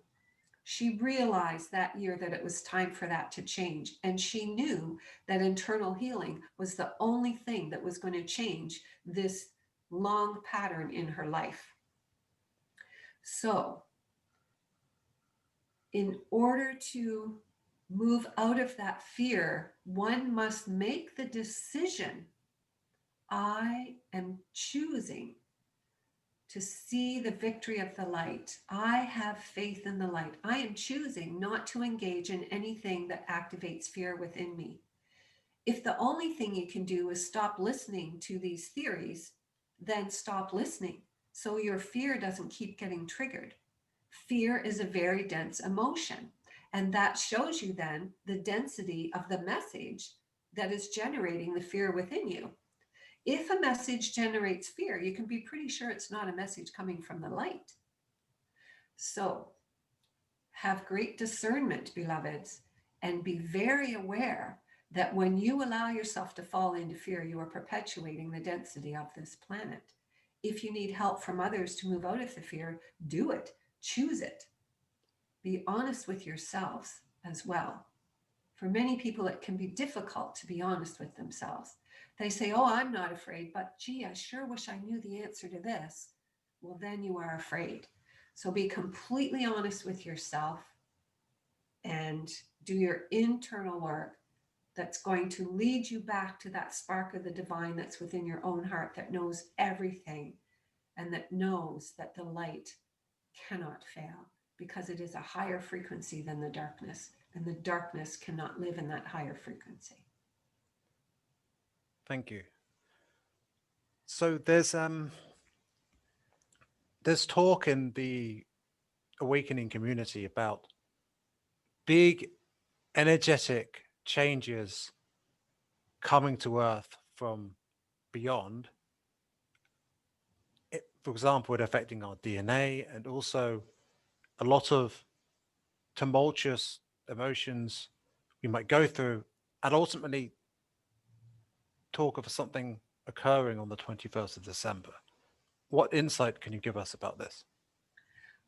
She realized that year that it was time for that to change. And she knew that internal healing was the only thing that was going to change this long pattern in her life. So, in order to move out of that fear, one must make the decision: I am choosing to see the victory of the light. I have faith in the light. I am choosing not to engage in anything that activates fear within me. If the only thing you can do is stop listening to these theories, then stop listening so your fear doesn't keep getting triggered. Fear is a very dense emotion, and that shows you then the density of the message that is generating the fear within you. If a message generates fear, you can be pretty sure it's not a message coming from the light. So have great discernment, beloveds, and be very aware that when you allow yourself to fall into fear, you are perpetuating the density of this planet. If you need help from others to move out of the fear, do it, choose it. Be honest with yourselves as well. For many people, it can be difficult to be honest with themselves. They say, oh, I'm not afraid, but gee, I sure wish I knew the answer to this. Well, then you are afraid. So be completely honest with yourself and do your internal work that's going to lead you back to that spark of the divine that's within your own heart, that knows everything and that knows that the light cannot fail because it is a higher frequency than the darkness, and the darkness cannot live in that higher frequency. Thank you. So there's talk in the awakening community about big energetic changes coming to Earth from beyond. For example, it affecting our DNA, and also a lot of tumultuous emotions we might go through, and ultimately talk of something occurring on the 21st of December. What insight can you give us about this?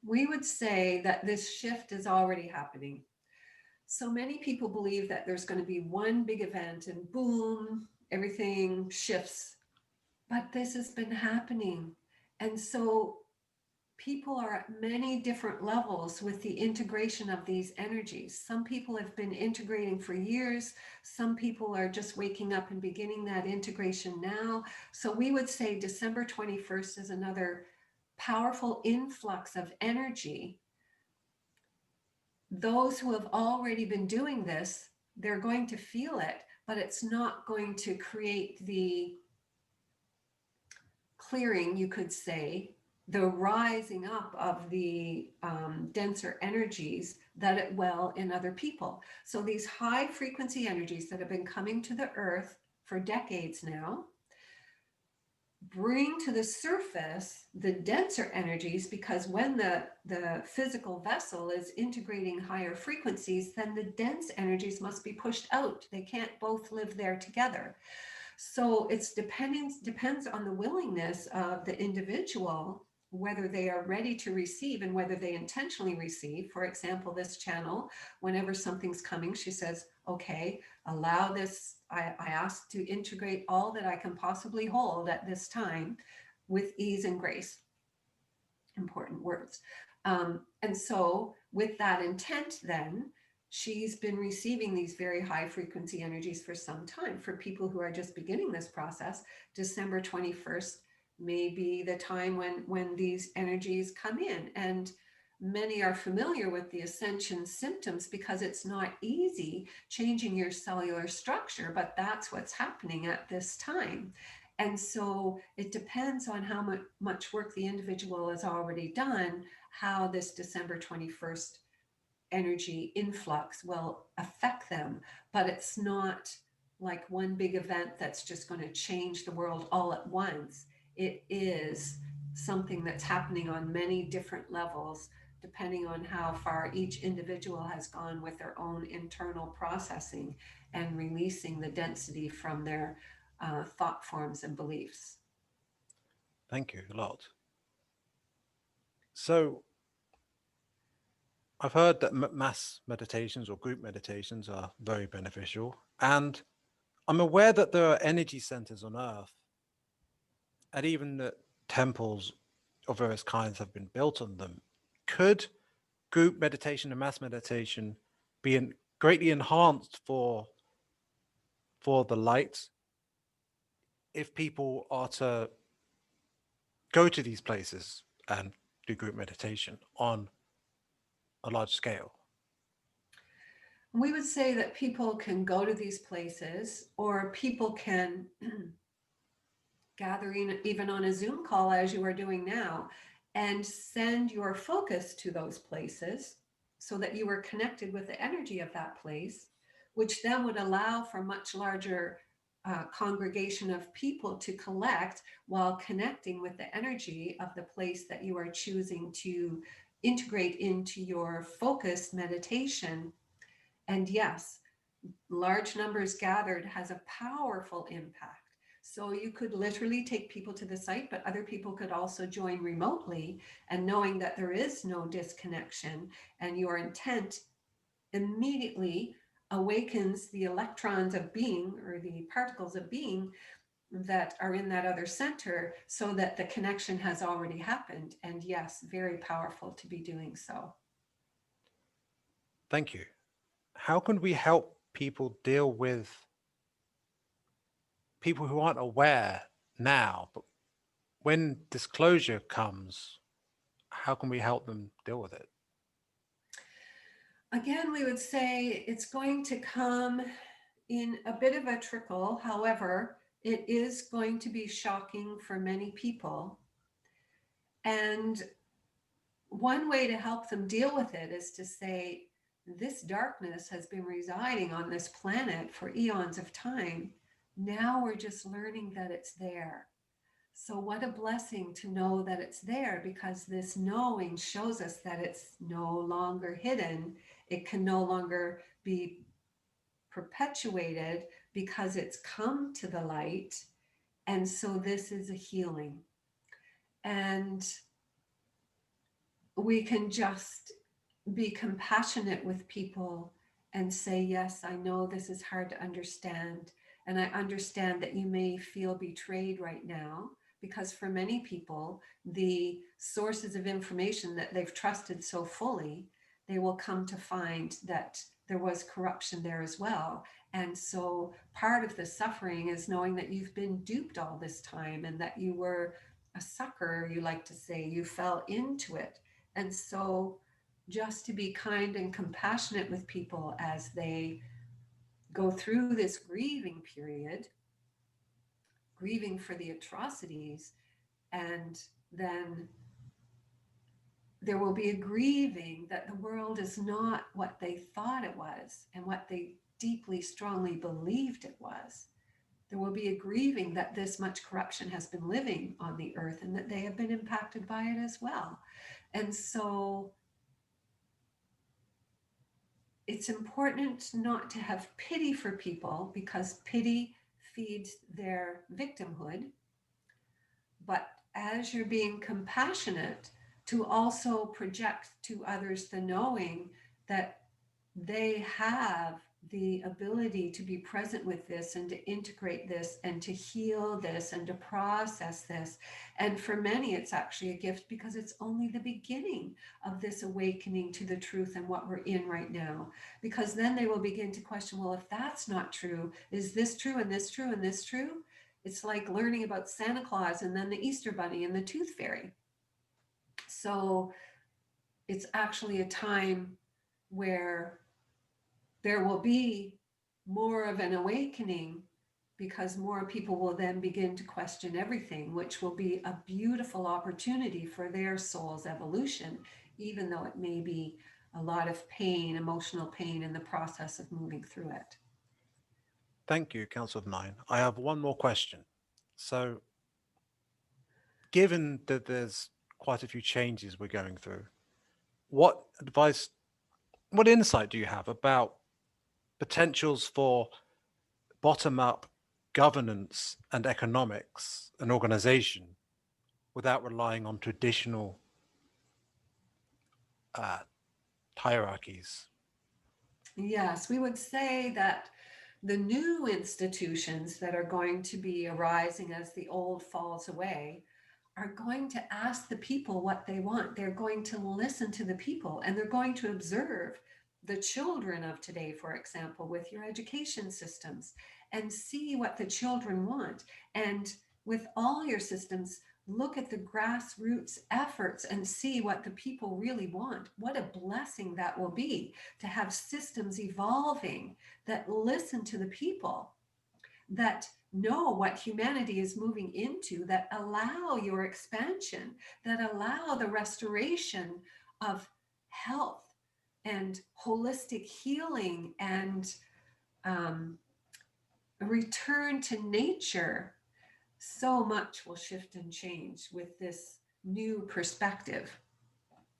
We would say that this shift is already happening. So many people believe that there's going to be one big event and boom, everything shifts. But this has been happening. And so people are at many different levels with the integration of these energies. Some people have been integrating for years. Some people are just waking up and beginning that integration now. So we would say December 21st is another powerful influx of energy. Those who have already been doing this, they're going to feel it, but it's not going to create the clearing, you could say, the rising up of the denser energies that it will in other people. So these high frequency energies that have been coming to the earth for decades now bring to the surface the denser energies, because when the physical vessel is integrating higher frequencies, then the dense energies must be pushed out. They can't both live there together. So it's depends on the willingness of the individual, whether they are ready to receive and whether they intentionally receive. For example, this channel, whenever something's coming, she says, okay, allow this. I ask to integrate all that I can possibly hold at this time with ease and grace. Important words. And so with that intent, then she's been receiving these very high frequency energies for some time. For people who are just beginning this process, December 21st may be the time when these energies come in. And many are familiar with the ascension symptoms because it's not easy changing your cellular structure, but that's what's happening at this time. And so it depends on how much work the individual has already done, how this December 21st energy influx will affect them. But it's not like one big event that's just going to change the world all at once. It is something that's happening on many different levels, depending on how far each individual has gone with their own internal processing and releasing the density from their thought forms and beliefs. Thank you a lot. So I've heard that mass meditations or group meditations are very beneficial. And I'm aware that there are energy centers on Earth and even that temples of various kinds have been built on them. Could group meditation and mass meditation be greatly enhanced for the light if people are to go to these places and do group meditation on a large scale? We would say that people can go to these places, or people can gather in even on a Zoom call as you are doing now, and send your focus to those places so that you are connected with the energy of that place, which then would allow for much larger congregation of people to collect while connecting with the energy of the place that you are choosing to integrate into your focused meditation. And yes, large numbers gathered has a powerful impact. So you could literally take people to the site, but other people could also join remotely, and knowing that there is no disconnection and your intent immediately awakens the electrons of being, or the particles of being, that are in that other center, so that the connection has already happened. And yes, very powerful to be doing so. Thank you. How can we help people deal with people who aren't aware now, but when disclosure comes, how can we help them deal with it? Again, we would say it's going to come in a bit of a trickle. However, it is going to be shocking for many people. And one way to help them deal with it is to say, this darkness has been residing on this planet for eons of time. Now we're just learning that it's there. So, what a blessing to know that it's there, because this knowing shows us that it's no longer hidden. It can no longer be perpetuated because it's come to the light. And so, this is a healing. And we can just be compassionate with people and say, yes, I know this is hard to understand. And I understand that you may feel betrayed right now, because for many people, the sources of information that they've trusted so fully, they will come to find that there was corruption there as well. And so part of the suffering is knowing that you've been duped all this time, and that you were a sucker, you like to say, you fell into it. And so just to be kind and compassionate with people as they go through this grieving period, grieving for the atrocities, and then there will be a grieving that the world is not what they thought it was and what they deeply, strongly believed it was. There will be a grieving that this much corruption has been living on the earth, and that they have been impacted by it as well. And so it's important not to have pity for people, because pity feeds their victimhood. But as you're being compassionate, to also project to others the knowing that they have the ability to be present with this, and to integrate this, and to heal this, and to process this. And for many, it's actually a gift, because it's only the beginning of this awakening to the truth and what we're in right now. Because then they will begin to question, well, if that's not true, is this true, and this true, and this true? It's like learning about Santa Claus and then the Easter Bunny and the Tooth Fairy. So it's actually a time where there will be more of an awakening, because more people will then begin to question everything, which will be a beautiful opportunity for their soul's evolution, even though it may be a lot of pain, emotional pain, in the process of moving through it. Thank you, Council of Nine. I have one more question. So, given that there's quite a few changes we're going through, what advice, what insight do you have about potentials for bottom up governance and economics and organization without relying on traditional uh, hierarchies. Yes, we would say that the new institutions that are going to be arising as the old falls away are going to ask the people what they want. They're going to listen to the people, and they're going to observe the children of today, for example, with your education systems, and see what the children want. And with all your systems, look at the grassroots efforts and see what the people really want. What a blessing that will be to have systems evolving that listen to the people, that know what humanity is moving into, that allow your expansion, that allow the restoration of health and holistic healing and a return to nature. So much will shift and change with this new perspective.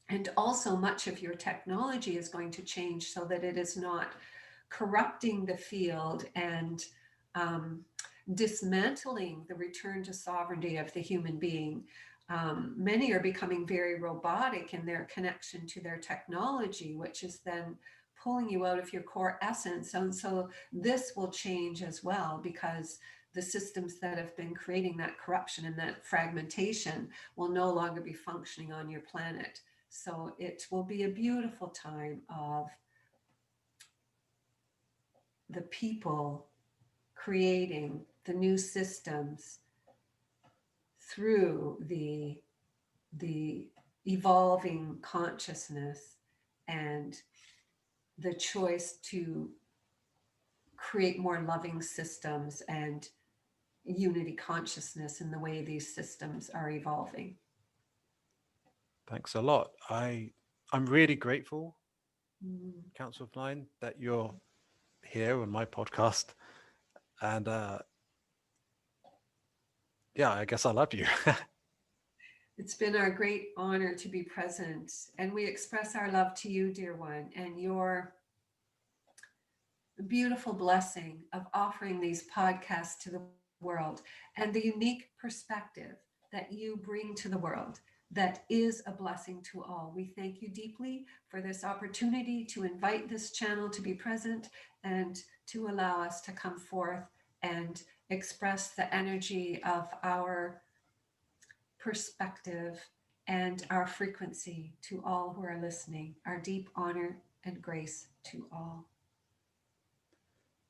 And also, much of your technology is going to change so that it is not corrupting the field and dismantling the return to sovereignty of the human being. Many are becoming very robotic in their connection to their technology, which is then pulling you out of your core essence. And so this will change as well, because the systems that have been creating that corruption and that fragmentation will no longer be functioning on your planet. So it will be a beautiful time of the people creating the new systems through the evolving consciousness and the choice to create more loving systems and unity consciousness in the way these systems are evolving. Thanks a lot. I'm really grateful, Mm. Council of Nine, that you're here on my podcast. And yeah, I guess I love you. It's been our great honor to be present, and we express our love to you, dear one, and your beautiful blessing of offering these podcasts to the world and the unique perspective that you bring to the world that is a blessing to all. We thank you deeply for this opportunity to invite this channel to be present and to allow us to come forth and express the energy of our perspective and our frequency to all who are listening. Our deep honor and grace to all.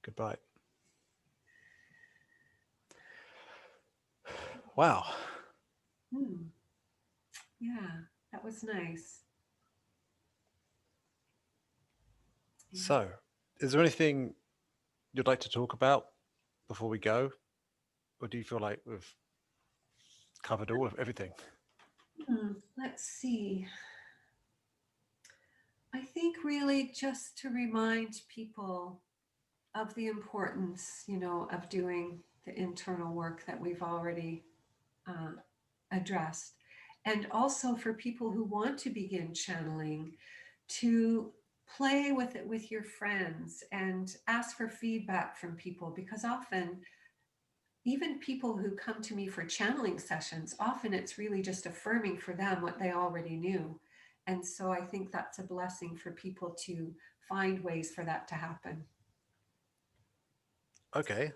Goodbye. Wow. Yeah, that was nice. Yeah. So, is there anything you'd like to talk about before we go? Or do you feel like we've covered all of everything? Let's see. I think really just to remind people of the importance, of doing the internal work that we've already addressed. And also for people who want to begin channeling, to play with it with your friends and ask for feedback from people, because often, even people who come to me for channeling sessions, often it's really just affirming for them what they already knew. And so I think that's a blessing for people to find ways for that to happen. Okay.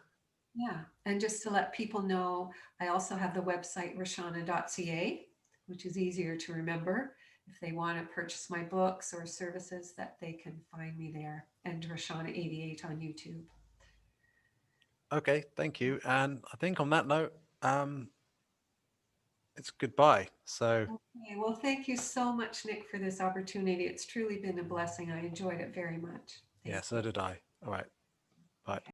Yeah. And just to let people know, I also have the website rashana.ca, which is easier to remember. If they want to purchase my books or services, that they can find me there, and Rashana88 on YouTube. Okay. Thank you. And I think on that note, it's goodbye. So, Okay, well, thank you so much, Nick, for this opportunity. It's truly been a blessing. I enjoyed it very much. yeah, Thank so you. did I. All right. Bye. Okay.